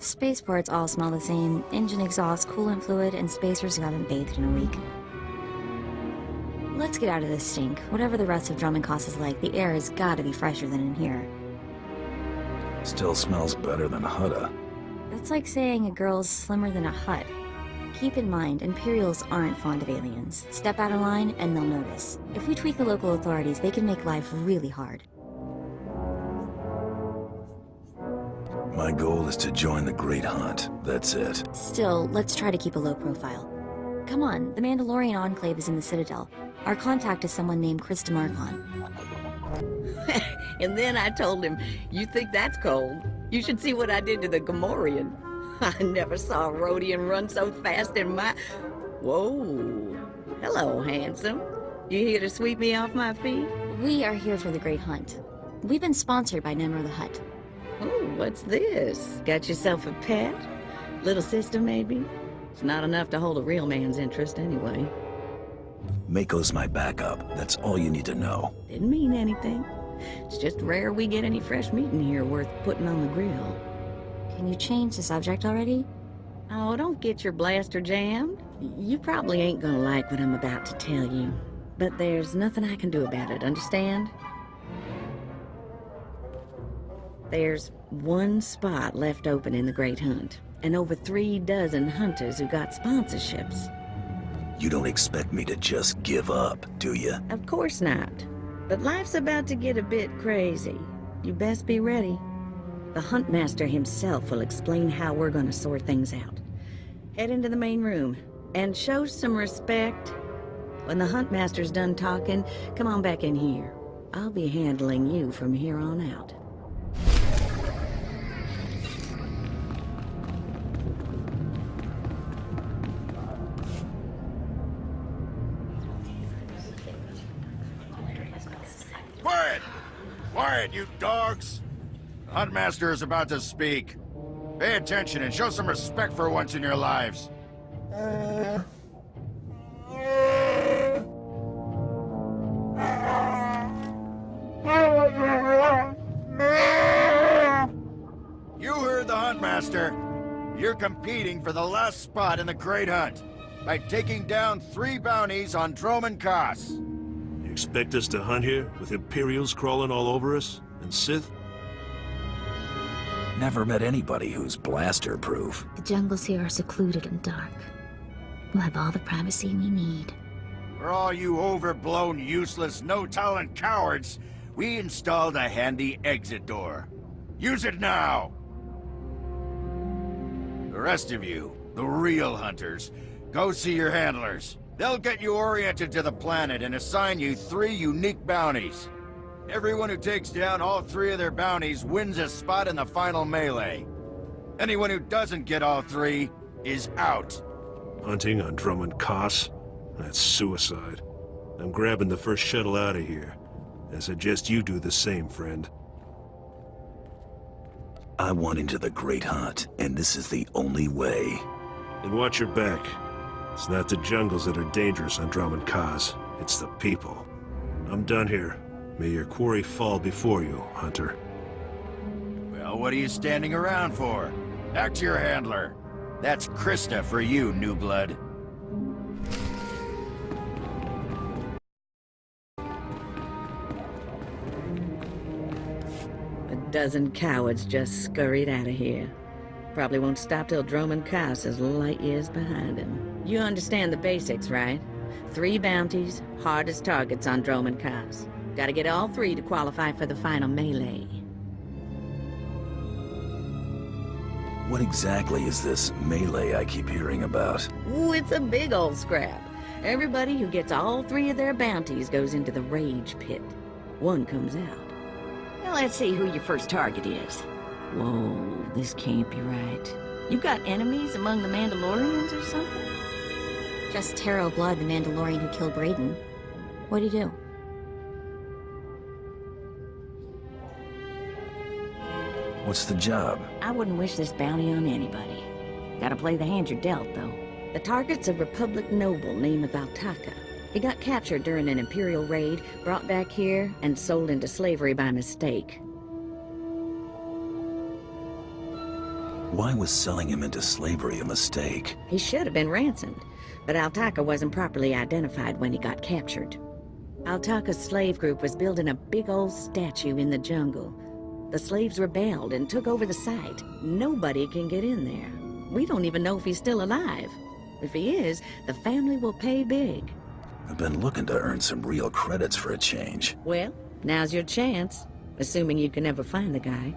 Spaceports all smell the same. Engine exhaust, coolant fluid, and spacers who haven't bathed in a week. Let's get out of this stink. Whatever the rest of Drummond Cost is like, the air has gotta be fresher than in here. Still smells better than Hutta. That's like saying a girl's slimmer than a hut. Keep in mind, Imperials aren't fond of aliens. Step out of line and they'll notice. If we tweak the local authorities, they can make life really hard. My goal is to join the Great Hunt. That's it. Still, let's try to keep a low profile. Come on, the Mandalorian Enclave is in the Citadel. Our contact is someone named Chris DeMarcon. And then I told him, "You think that's cold? You should see what I did to the Gamorrean. I never saw a Rhodian run so fast in my..." Whoa. Hello, handsome. You here to sweep me off my feet? We are here for the Great Hunt. We've been sponsored by Nemro the Hutt. Oh, what's this? Got yourself a pet? Little sister, maybe? It's not enough to hold a real man's interest anyway. Mako's my backup. That's all you need to know. Didn't mean anything. It's just rare we get any fresh meat in here worth putting on the grill. Can you change the subject already? Oh, don't get your blaster jammed. You probably ain't gonna like what I'm about to tell you. But there's nothing I can do about it, understand? There's one spot left open in the Great Hunt, and over 3 dozen hunters who got sponsorships. You don't expect me to just give up, do you? Of course not. But life's about to get a bit crazy. You best be ready. The Huntmaster himself will explain how we're gonna sort things out. Head into the main room, and show some respect. When the Huntmaster's done talking, come on back in here. I'll be handling you from here on out. Quiet! Quiet, you dogs! The Huntmaster is about to speak. Pay attention and show some respect for once in your lives. You heard the Huntmaster. You're competing for the last spot in the Great Hunt by taking down 3 bounties on Drummond Cost. You expect us to hunt here with Imperials crawling all over us? And Sith? Never met anybody who's blaster-proof. The jungles here are secluded and dark. We'll have all the privacy we need. For all you overblown, useless, no-talent cowards, we installed a handy exit door. Use it now! The rest of you, the real hunters, go see your handlers. They'll get you oriented to the planet and assign you 3 unique bounties. Everyone who takes down all 3 of their bounties wins a spot in the final melee. Anyone who doesn't get all 3 is out. Hunting on Drummond Cost? That's suicide. I'm grabbing the first shuttle out of here. I suggest you do the same, friend. I want into the Great Hunt, and this is the only way. And watch your back. It's not the jungles that are dangerous on Drummond Cost. It's the people. I'm done here. May your quarry fall before you, Hunter. Well, what are you standing around for? Back to your handler. That's Krista for you, new blood. A dozen cowards just scurried out of here. Probably won't stop till Drummond Cost is light years behind him. You understand the basics, right? 3 bounties, hardest targets on Drummond Cost. Gotta get all 3 to qualify for the final melee. What exactly is this melee I keep hearing about? Ooh, it's a big old scrap. Everybody who gets all 3 of their bounties goes into the rage pit. One comes out. Now let's see who your first target is. Whoa, this can't be right. You got enemies among the Mandalorians or something? Just Taro Blood, the Mandalorian who killed Brayden. What do you do? What's the job? I wouldn't wish this bounty on anybody. Gotta play the hand you're dealt, though. The target's a Republic noble named Valtaka. He got captured during an Imperial raid, brought back here, and sold into slavery by mistake. Why was selling him into slavery a mistake? He should have been ransomed, but Altaka wasn't properly identified when he got captured. Altaka's slave group was building a big old statue in the jungle. The slaves rebelled and took over the site. Nobody can get in there. We don't even know if he's still alive. If he is, the family will pay big. I've been looking to earn some real credits for a change. Well, now's your chance, assuming you can ever find the guy.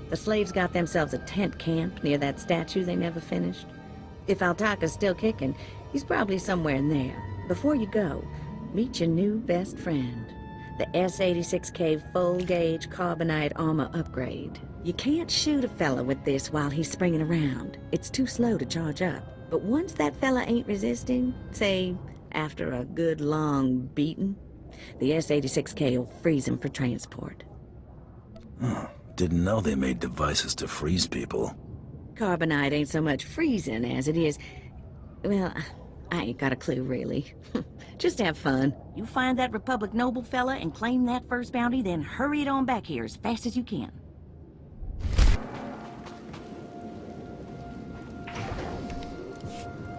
The slaves got themselves a tent camp near that statue they never finished. If Altaka's still kicking, he's probably somewhere in there. Before you go, meet your new best friend. The S-86K full-gauge carbonite armor upgrade. You can't shoot a fella with this while he's springing around. It's too slow to charge up. But once that fella ain't resisting, say, after a good long beating, the S-86K will freeze him for transport. Didn't know they made devices to freeze people. Carbonite ain't so much freezing as it is... Well, I ain't got a clue, really. Just have fun. You find that Republic Noble fella and claim that first bounty, then hurry it on back here as fast as you can.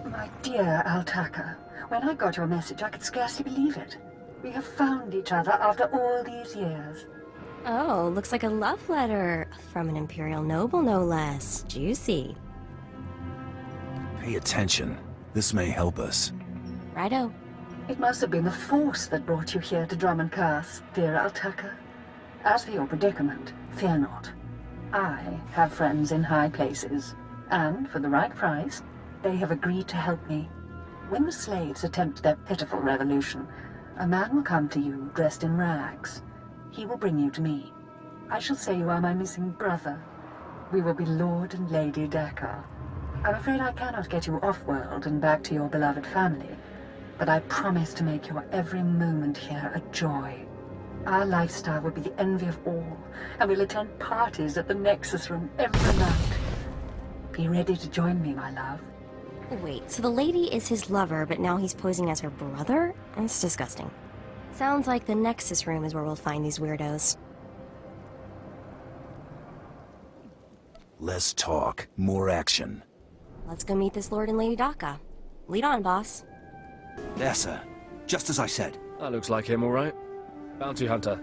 My dear Altaka, when I got your message, I could scarcely believe it. We have found each other after all these years. Oh, looks like a love letter. From an Imperial noble, no less. Juicy. Pay attention. This may help us. Righto. It must have been the Force that brought you here to Drum and Curse, dear Altaka. As for your predicament, fear not. I have friends in high places, and for the right price, they have agreed to help me. When the slaves attempt their pitiful revolution, a man will come to you dressed in rags. He will bring you to me. I shall say you are my missing brother. We will be Lord and Lady Decker. I'm afraid I cannot get you off-world and back to your beloved family, but I promise to make your every moment here a joy. Our lifestyle will be the envy of all, and we'll attend parties at the Nexus Room every night. Be ready to join me, my love. Wait, so the lady is his lover, but now he's posing as her brother? That's disgusting. Sounds like the Nexus Room is where we'll find these weirdos. Less talk, more action. Let's go meet this Lord and Lady Daka. Lead on, boss. There, sir. Just as I said. That looks like him, all right. Bounty Hunter.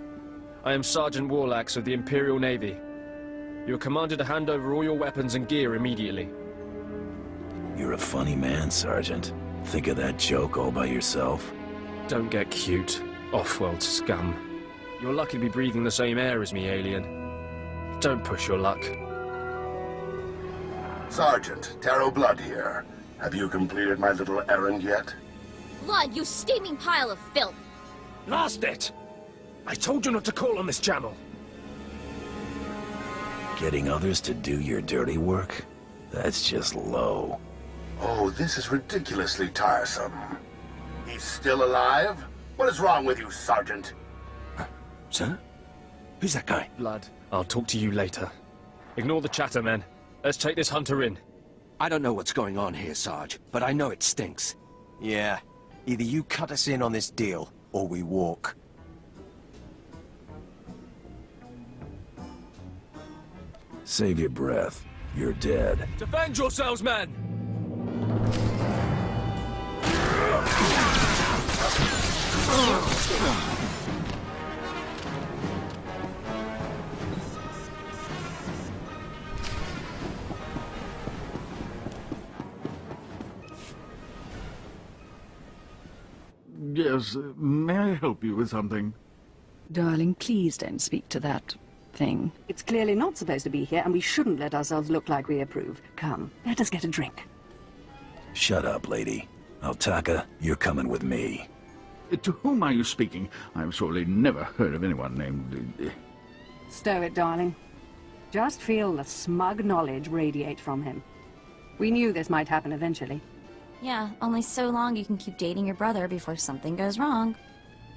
I am Sergeant Warlax of the Imperial Navy. You are commanded to hand over all your weapons and gear immediately. You're a funny man, Sergeant. Think of that joke all by yourself. Don't get cute, off-world scum. You're lucky to be breathing the same air as me, alien. Don't push your luck. Sergeant, Taro Blood here. Have you completed my little errand yet? Blood, you steaming pile of filth! Blast it! I told you not to call on this jamal. Getting others to do your dirty work? That's just low. Oh, this is ridiculously tiresome. He's still alive? What is wrong with you, Sergeant? Sir? Who's that guy? Blood, I'll talk to you later. Ignore the chatter, men. Let's take this hunter in. I don't know what's going on here, Sarge, but I know it stinks. Yeah. Either you cut us in on this deal, or we walk. Save your breath. You're dead. Defend yourselves, men! Yes, may I help you with something? Darling, please don't speak to that thing. It's clearly not supposed to be here, and we shouldn't let ourselves look like we approve. Come, let us get a drink. Shut up, lady. Altaka, you're coming with me. To whom are you speaking? I've surely never heard of anyone named... Stow it, darling. Just feel the smug knowledge radiate from him. We knew this might happen eventually. Yeah, only so long you can keep dating your brother before something goes wrong.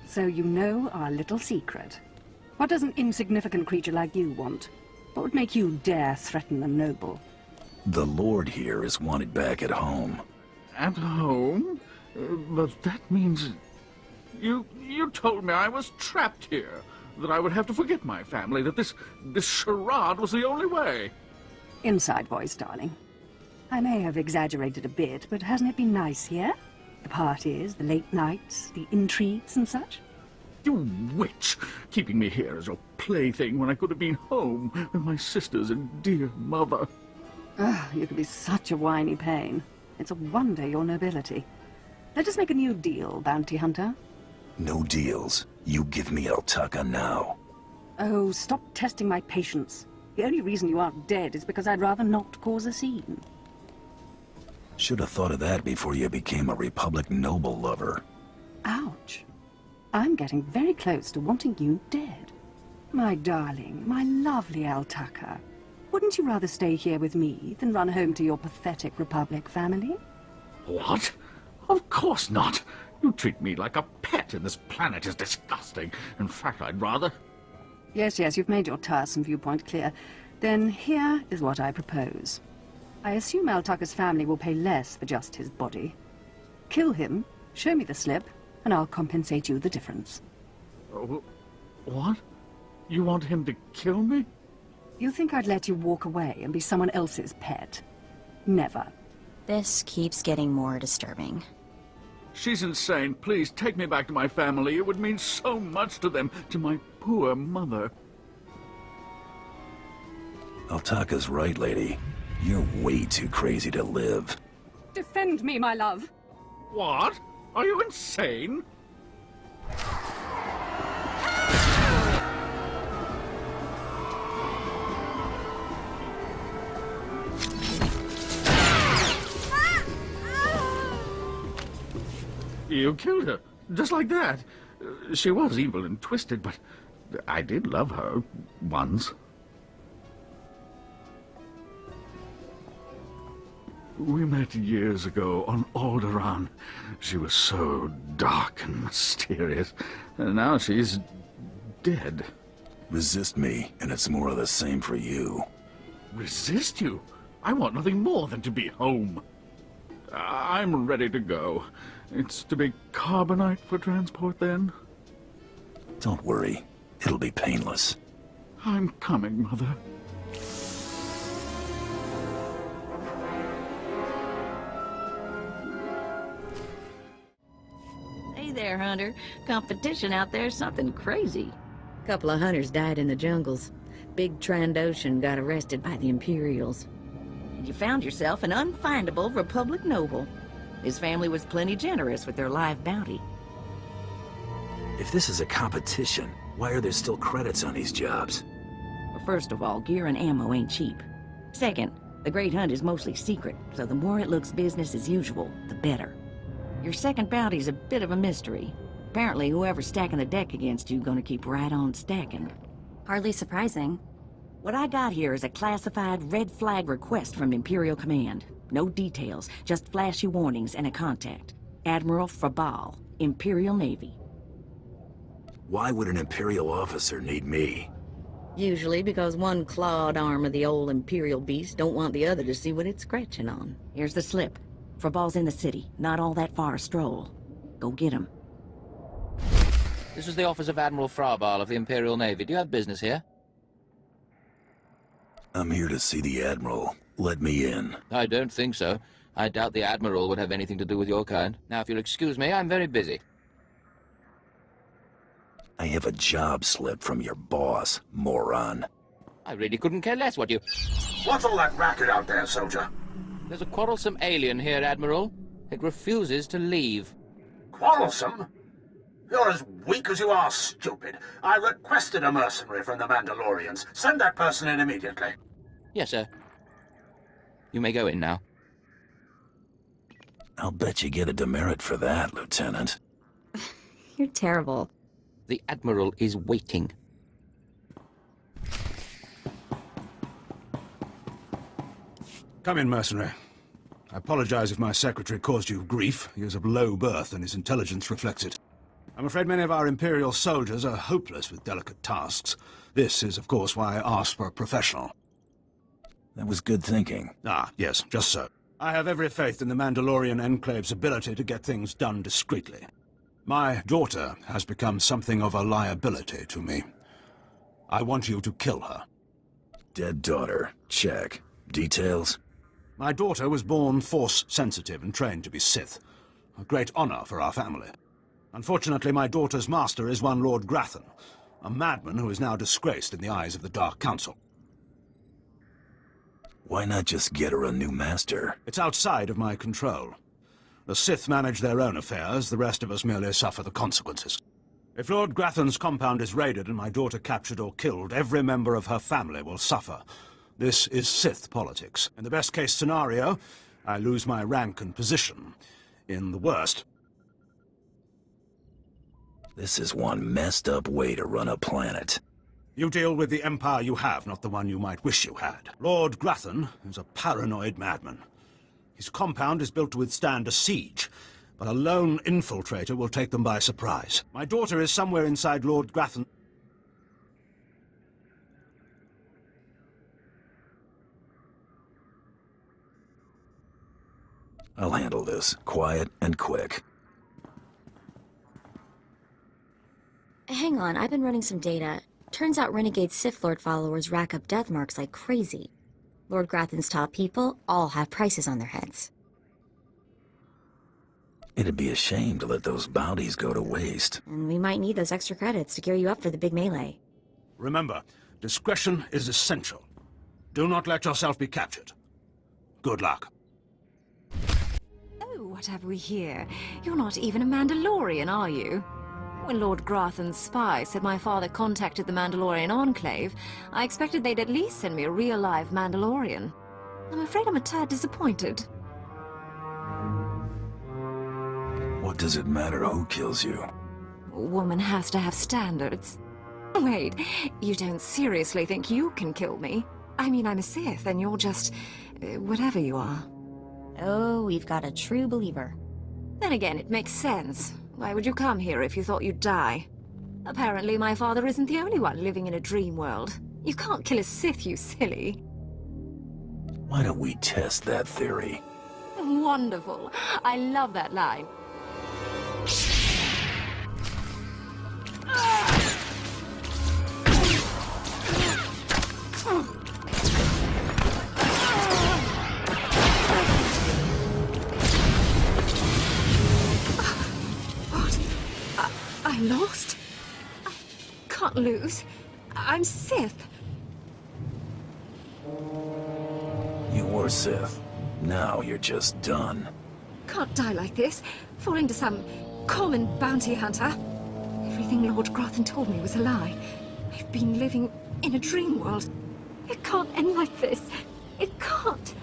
So you know our little secret. What does an insignificant creature like you want? What would make you dare threaten the noble? The Lord here is wanted back at home. At home? But that means... You told me I was trapped here, that I would have to forget my family, that this charade was the only way. Inside voice, darling. I may have exaggerated a bit, but hasn't it been nice here? The parties, the late nights, the intrigues and such? You witch! Keeping me here as your plaything when I could have been home with my sisters and dear mother. Ah, you could be such a whiny pain. It's a wonder your nobility. Let us make a new deal, bounty hunter. No deals. You give me Altaka now. Oh, stop testing my patience. The only reason you aren't dead is because I'd rather not cause a scene. Should have thought of that before you became a Republic noble lover. Ouch. I'm getting very close to wanting you dead. My darling, my lovely Altaka. Wouldn't you rather stay here with me than run home to your pathetic Republic family? What? Of course not. You treat me like a pet, and this planet is disgusting. In fact, I'd rather... Yes, you've made your tiresome viewpoint clear. Then here is what I propose. I assume Altaka's family will pay less for just his body. Kill him, show me the slip, and I'll compensate you the difference. What? You want him to kill me? You think I'd let you walk away and be someone else's pet? Never. This keeps getting more disturbing. She's insane. Please, take me back to my family. It would mean so much to them, to my poor mother. Altaka's right, lady. You're way too crazy to live. Defend me, my love. What? Are you insane? You killed her, just like that. She was evil and twisted, but I did love her once. We met years ago on Alderaan. She was so dark and mysterious, and now she's dead. Resist me, and it's more of the same for you. Resist you? I want nothing more than to be home. I'm ready to go. It's to be carbonite for transport, then? Don't worry. It'll be painless. I'm coming, Mother. Hey there, Hunter. Competition out there's something crazy. A couple of hunters died in the jungles. Big Trandoshan got arrested by the Imperials. And you found yourself an unfindable Republic noble. His family was plenty generous with their live bounty. If this is a competition, why are there still credits on these jobs? Well, first of all, gear and ammo ain't cheap. Second, the Great Hunt is mostly secret, so the more it looks business as usual, the better. Your second bounty's a bit of a mystery. Apparently, whoever's stacking the deck against you gonna keep right on stacking. Hardly surprising. What I got here is a classified red flag request from Imperial Command. No details, just flashy warnings and a contact. Admiral Frabal, Imperial Navy. Why would an Imperial officer need me? Usually because one clawed arm of the old Imperial beast don't want the other to see what it's scratching on. Here's the slip. Frabal's in the city, not all that far a stroll. Go get him. This is the office of Admiral Frabal of the Imperial Navy. Do you have business here? I'm here to see the Admiral. Let me in. I don't think so. I doubt the Admiral would have anything to do with your kind. Now, if you'll excuse me, I'm very busy. I have a job slip from your boss, moron. I really couldn't care less what you... What's all that racket out there, soldier? There's a quarrelsome alien here, Admiral. It refuses to leave. Quarrelsome? You're as weak as you are stupid. I requested a mercenary from the Mandalorians. Send that person in immediately. Yes, sir. You may go in now. I'll bet you get a demerit for that, Lieutenant. You're terrible. The Admiral is waiting. Come in, mercenary. I apologize if my secretary caused you grief. He is of low birth, and his intelligence reflects it. I'm afraid many of our Imperial soldiers are hopeless with delicate tasks. This is, of course, why I asked for a professional. That was good thinking. Ah, yes, just so. I have every faith in the Mandalorian Enclave's ability to get things done discreetly. My daughter has become something of a liability to me. I want you to kill her. Dead daughter. Check. Details? My daughter was born Force-sensitive and trained to be Sith. A great honor for our family. Unfortunately, my daughter's master is one Lord Grathan, a madman who is now disgraced in the eyes of the Dark Council. Why not just get her a new master? It's outside of my control. The Sith manage their own affairs, the rest of us merely suffer the consequences. If Lord Grathan's compound is raided and my daughter captured or killed, every member of her family will suffer. This is Sith politics. In the best-case scenario, I lose my rank and position. In the worst... This is one messed-up way to run a planet. You deal with the empire you have, not the one you might wish you had. Lord Grathan is a paranoid madman. His compound is built to withstand a siege, but a lone infiltrator will take them by surprise. My daughter is somewhere inside Lord Grathan. I'll handle this, quiet and quick. Hang on, I've been running some data. Turns out renegade Sith Lord followers rack up death marks like crazy. Lord Grathan's top people all have prices on their heads. It'd be a shame to let those bounties go to waste. And we might need those extra credits to gear you up for the big melee. Remember, discretion is essential. Do not let yourself be captured. Good luck. Oh, what have we here? You're not even a Mandalorian, are you? When Lord Grathan's spy said my father contacted the Mandalorian Enclave, I expected they'd at least send me a real-life Mandalorian. I'm afraid I'm a tad disappointed. What does it matter who kills you? A woman has to have standards. Wait, you don't seriously think you can kill me? I mean, I'm a Sith, and you're just... whatever you are. Oh, we've got a true believer. Then again, it makes sense. Why would you come here if you thought you'd die? Apparently my father isn't the only one living in a dream world. You can't kill a Sith, you silly. Why don't we test that theory? Wonderful. I love that line. I lost? I can't lose. I'm Sith. You were Sith. Now you're just done. Can't die like this, fall into some common bounty hunter. Everything Lord Grathan told me was a lie. I've been living in a dream world. It can't end like this. It can't.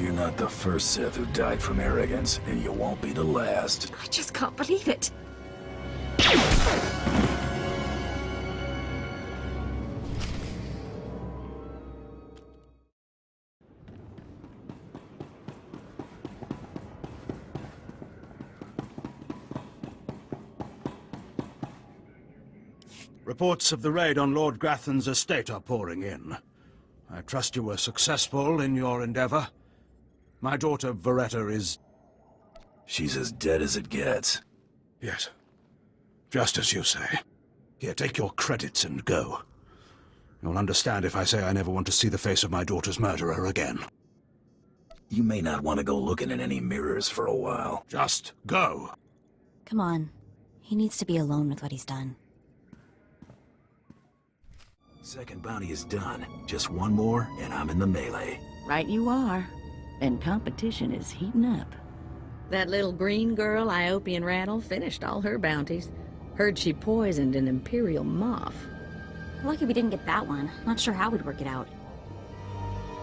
You're not the first Sith who died from arrogance, and you won't be the last. I just can't believe it. Reports of the raid on Lord Grathan's estate are pouring in. I trust you were successful in your endeavor. My daughter, Veretta, is... She's as dead as it gets. Yes. Just as you say. Here, take your credits and go. You'll understand if I say I never want to see the face of my daughter's murderer again. You may not want to go looking in any mirrors for a while. Just go. Come on. He needs to be alone with what he's done. Second bounty is done. Just one more, and I'm in the melee. Right you are. And competition is heating up. That little green girl, Iopian Rattle, finished all her bounties. Heard she poisoned an Imperial moth. Lucky we didn't get that one. Not sure how we'd work it out.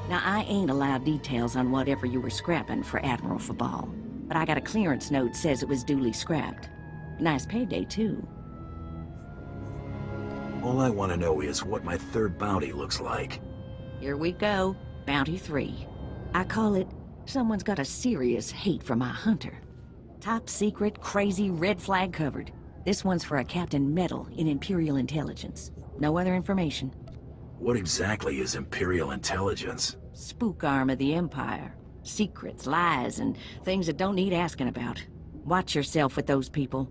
Now, I ain't allowed details on whatever you were scrapping for Admiral Fabal, but I got a clearance note says it was duly scrapped. Nice payday, too. All I want to know is what my third bounty looks like. Here we go. Bounty 3. I call it, someone's got a serious hate for my hunter. Top secret, crazy, red flag covered. This one's for a Captain Metal in Imperial Intelligence. No other information. What exactly is Imperial Intelligence? Spook arm of the Empire. Secrets, lies, and things that don't need asking about. Watch yourself with those people.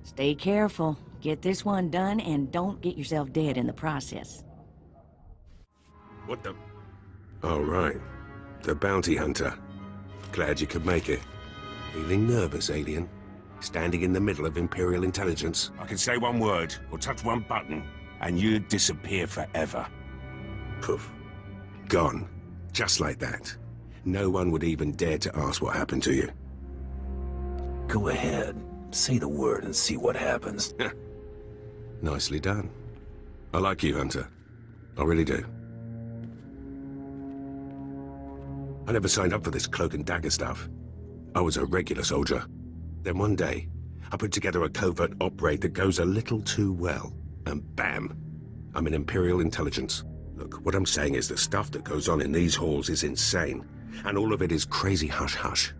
Stay careful. Get this one done, and don't get yourself dead in the process. What the... Oh, right. The bounty hunter. Glad you could make it. Feeling nervous, alien? Standing in the middle of Imperial intelligence? I can say one word, or touch one button, and you'd disappear forever. Poof. Gone. Just like that. No one would even dare to ask what happened to you. Go ahead. Say the word and see what happens. Nicely done. I like you, Hunter. I really do. I never signed up for this cloak and dagger stuff. I was a regular soldier. Then one day, I put together a covert op raid that goes a little too well. And bam! I'm in Imperial intelligence. Look, what I'm saying is the stuff that goes on in these halls is insane. And all of it is crazy hush-hush.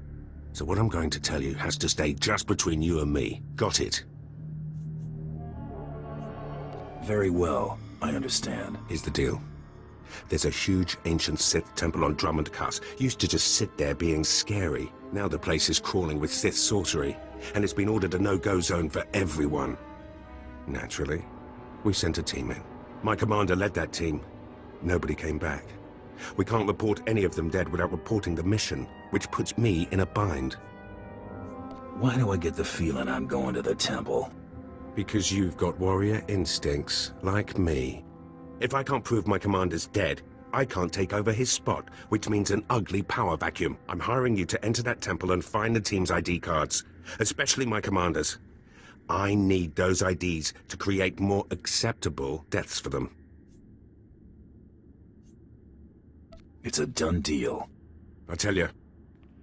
So what I'm going to tell you has to stay just between you and me. Got it? Very well. I understand. Here's the deal. There's a huge ancient Sith temple on Drummond Cuss. Used to just sit there being scary. Now the place is crawling with Sith sorcery. And it's been ordered a no-go zone for everyone. Naturally, we sent a team in. My commander led that team. Nobody came back. We can't report any of them dead without reporting the mission, which puts me in a bind. Why do I get the feeling I'm going to the temple? Because you've got warrior instincts, like me. If I can't prove my commander's dead, I can't take over his spot, which means an ugly power vacuum. I'm hiring you to enter that temple and find the team's ID cards, especially my commander's. I need those IDs to create more acceptable deaths for them. It's a done deal. I tell you,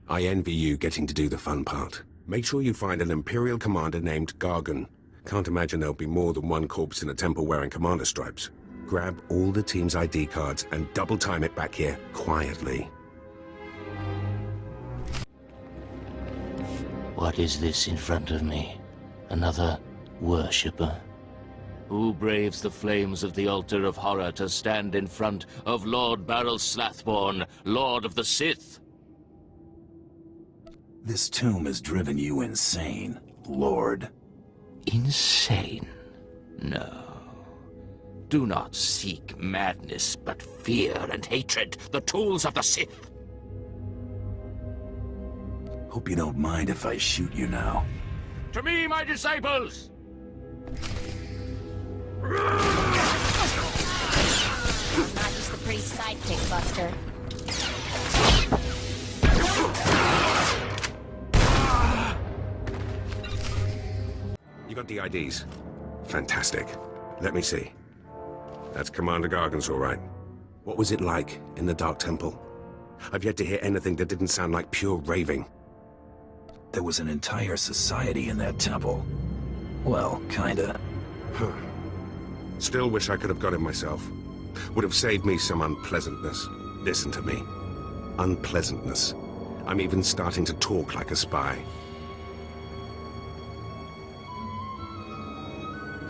I envy you getting to do the fun part. Make sure you find an Imperial commander named Gargan. Can't imagine there'll be more than one corpse in a temple wearing commander stripes. Grab all the team's ID cards and double time it back here, quietly. What is this in front of me? Another worshipper? Who braves the flames of the altar of horror to stand in front of Lord Baral Slathborn, Lord of the Sith? This tomb has driven you insane, Lord. Insane? No. Do not seek madness, but fear and hatred, the tools of the Sith. Hope you don't mind if I shoot you now. To me, my disciples! Not just the priest's sidekick, Buster. You got the IDs? Fantastic. Let me see. That's Commander Gargan's all right. What was it like in the Dark Temple? I've yet to hear anything that didn't sound like pure raving. There was an entire society in that temple. Well, kinda. Huh. Still wish I could have got it myself. Would have saved me some unpleasantness. Listen to me. Unpleasantness. I'm even starting to talk like a spy.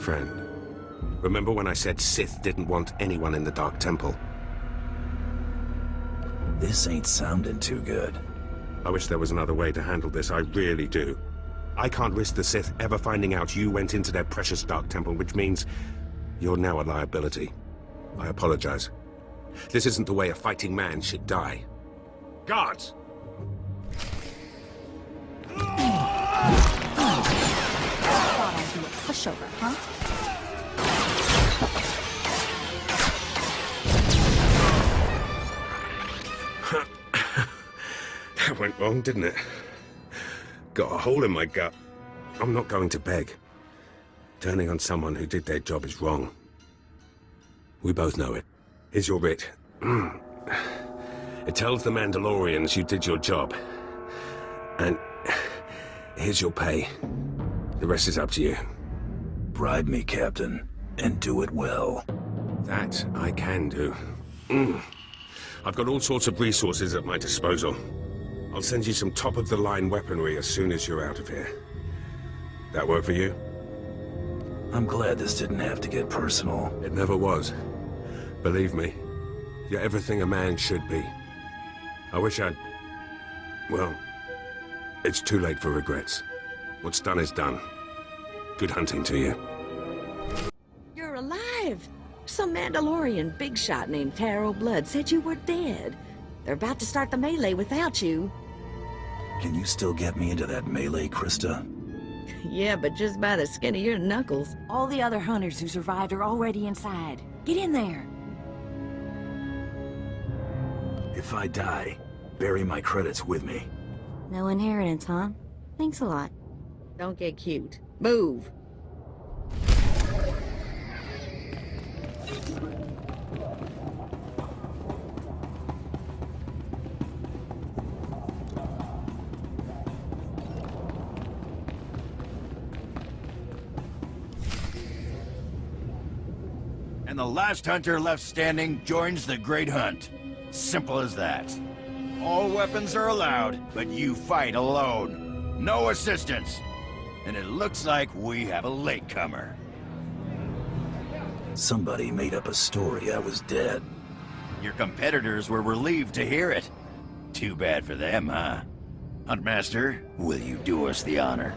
Friend, remember when I said Sith didn't want anyone in the Dark Temple? This ain't sounding too good. I wish there was another way to handle this, I really do. I can't risk the Sith ever finding out you went into their precious Dark Temple, which means you're now a liability. I apologize. This isn't the way a fighting man should die. Guards! Thought I'd be a pushover, huh? That went wrong, didn't it? Got a hole in my gut. I'm not going to beg. Turning on someone who did their job is wrong. We both know it. Here's your writ. It tells the Mandalorians you did your job. And here's your pay. The rest is up to you. Bribe me, Captain, and do it well. That I can do. I've got all sorts of resources at my disposal. I'll send you some top-of-the-line weaponry as soon as you're out of here. That work for you? I'm glad this didn't have to get personal. It never was. Believe me, you're everything a man should be. I wish I'd... Well, it's too late for regrets. What's done is done. Good hunting to you. You're alive! Some Mandalorian big shot named Taro Blood said you were dead. They're about to start the melee without you. Can you still get me into that melee, Krista? Yeah, but just by the skin of your knuckles. All the other hunters who survived are already inside. Get in there. If I die, bury my credits with me. No inheritance, huh? Thanks a lot. Don't get cute. Move! And the last hunter left standing joins the Great Hunt. Simple as that. All weapons are allowed, but you fight alone. No assistance. And it looks like we have a latecomer. Somebody made up a story I was dead. Your competitors were relieved to hear it. Too bad for them, huh? Huntmaster, will you do us the honor?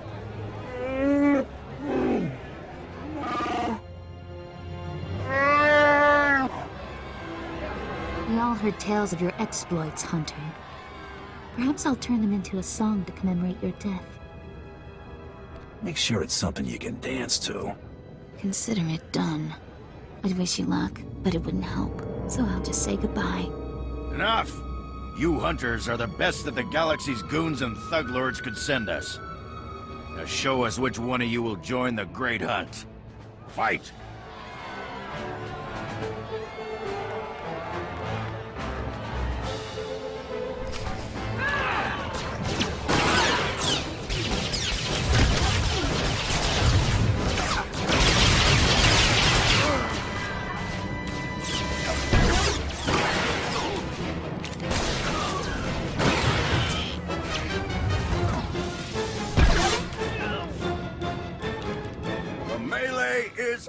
We all heard tales of your exploits, Hunter. Perhaps I'll turn them into a song to commemorate your death. Make sure it's something you can dance to. Consider it done. I'd wish you luck, but it wouldn't help. So I'll just say goodbye. Enough! You hunters are the best that the galaxy's goons and thug lords could send us. Now show us which one of you will join the Great Hunt. Fight!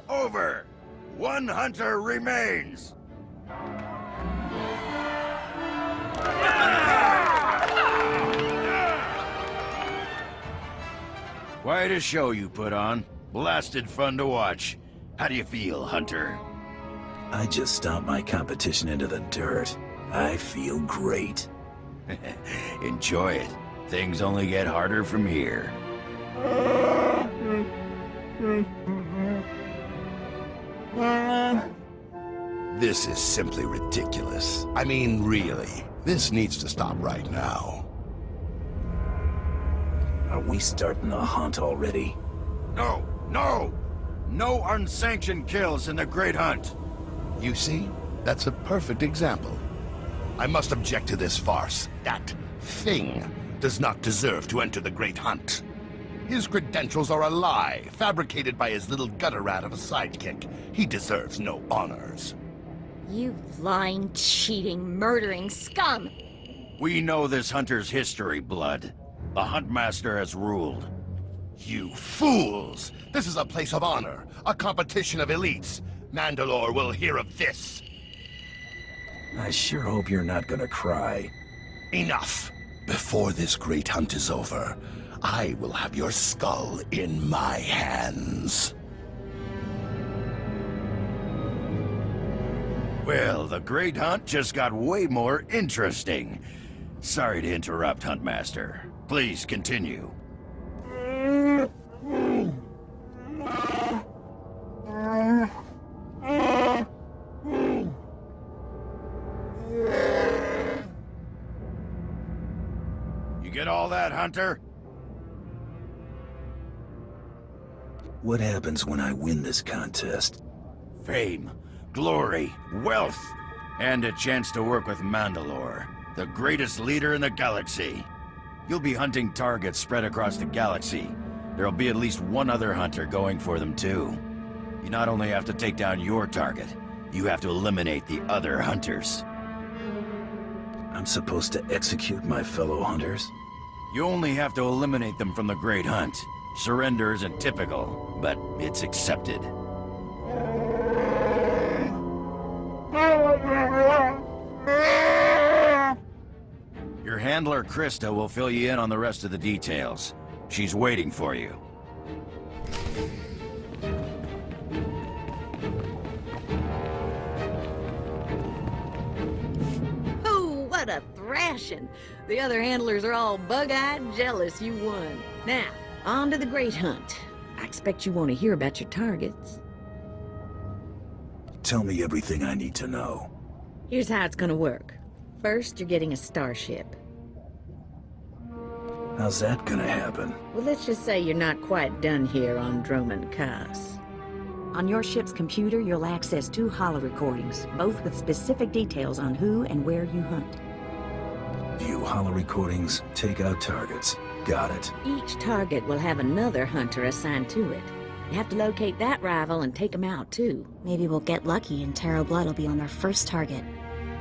Over. One hunter remains. Quite a show you put on. Blasted fun to watch. How do you feel, Hunter? I just stomped my competition into the dirt. I feel great. Enjoy it. Things only get harder from here. This is simply ridiculous. I mean, really. This needs to stop right now. Are we starting the hunt already? No! No! No unsanctioned kills in the Great Hunt! You see? That's a perfect example. I must object to this farce. That thing does not deserve to enter the Great Hunt. His credentials are a lie, fabricated by his little gutter rat of a sidekick. He deserves no honors. You lying, cheating, murdering scum! We know this hunter's history, Blood. The Huntmaster has ruled. You fools! This is a place of honor, a competition of elites. Mandalore will hear of this. I sure hope you're not gonna cry. Enough! Before this great hunt is over, I will have your skull in my hands. Well, the Great Hunt just got way more interesting. Sorry to interrupt, Huntmaster. Please continue. You get all that, Hunter? What happens when I win this contest? Fame, glory, wealth, and a chance to work with Mandalore, the greatest leader in the galaxy. You'll be hunting targets spread across the galaxy. There'll be at least one other hunter going for them too. You not only have to take down your target, you have to eliminate the other hunters. I'm supposed to execute my fellow hunters? You only have to eliminate them from the Great Hunt. Surrender isn't typical, but it's accepted. Your handler, Krista, will fill you in on the rest of the details. She's waiting for you. What a thrashing! The other handlers are all bug-eyed jealous you won. Now, on to the Great Hunt. I expect you want to hear about your targets. Tell me everything I need to know. Here's how it's gonna work. First, you're getting a starship. How's that gonna happen? Well, let's just say you're not quite done here on Droman Kaas. On your ship's computer, you'll access 2 holo-recordings, both with specific details on who and where you hunt. View holo-recordings, take out targets. Got it. Each target will have another hunter assigned to it. You have to locate that rival and take him out, too. Maybe we'll get lucky and Tarot Blood will be on our first target.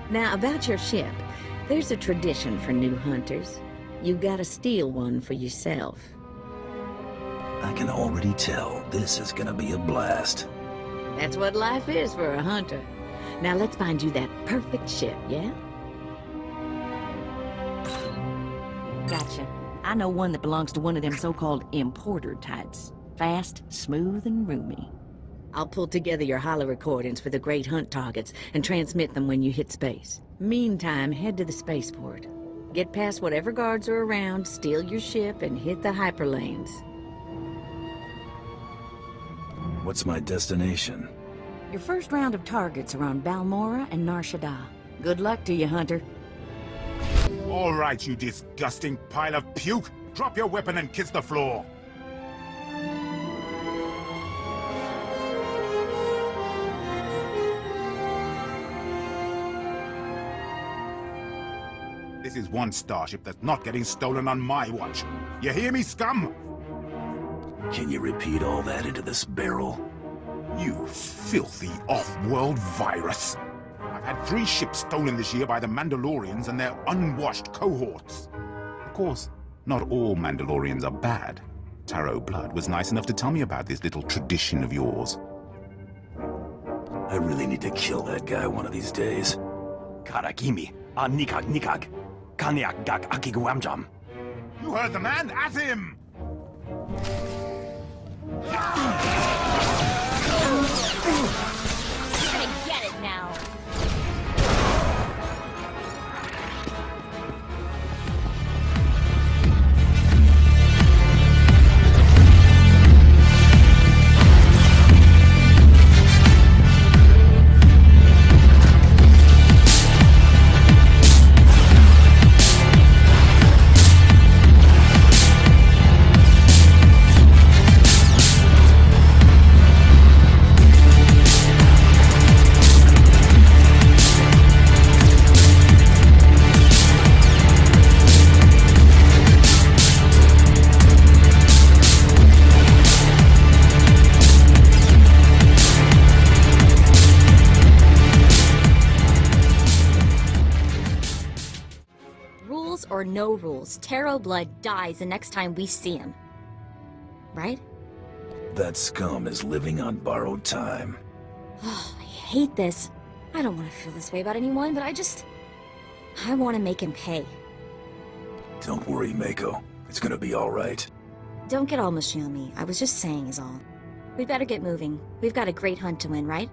Now, about your ship, there's a tradition for new hunters. You've got to steal one for yourself. I can already tell this is gonna be a blast. That's what life is for a hunter. Now let's find you that perfect ship, yeah? Gotcha. I know one that belongs to one of them so-called importer types. Fast, smooth, and roomy. I'll pull together your holo-recordings for the Great Hunt targets and transmit them when you hit space. Meantime, head to the spaceport. Get past whatever guards are around, steal your ship, and hit the hyperlanes. What's my destination? Your first round of targets are on Balmora and Nar Shaddaa. Good luck to you, Hunter. All right, you disgusting pile of puke. Drop your weapon and kiss the floor. This is one starship that's not getting stolen on my watch. You hear me, scum? Can you repeat all that into this barrel? You filthy off-world virus. I've had 3 ships stolen this year by the Mandalorians and their unwashed cohorts. Of course, not all Mandalorians are bad. Tarot Blood was nice enough to tell me about this little tradition of yours. I really need to kill that guy one of these days. Karakimi, nikag nikag, kanyak gak akiguamjam. You heard the man, at him! You're gonna get it now. Or no rules, Tarot Blood dies the next time we see him. Right? That scum is living on borrowed time. Oh, I hate this. I don't want to feel this way about anyone, but I want to make him pay. Don't worry, Mako. It's gonna be all right. Don't get all mushy on me. I was just saying is all. We'd better get moving. We've got a great hunt to win, right?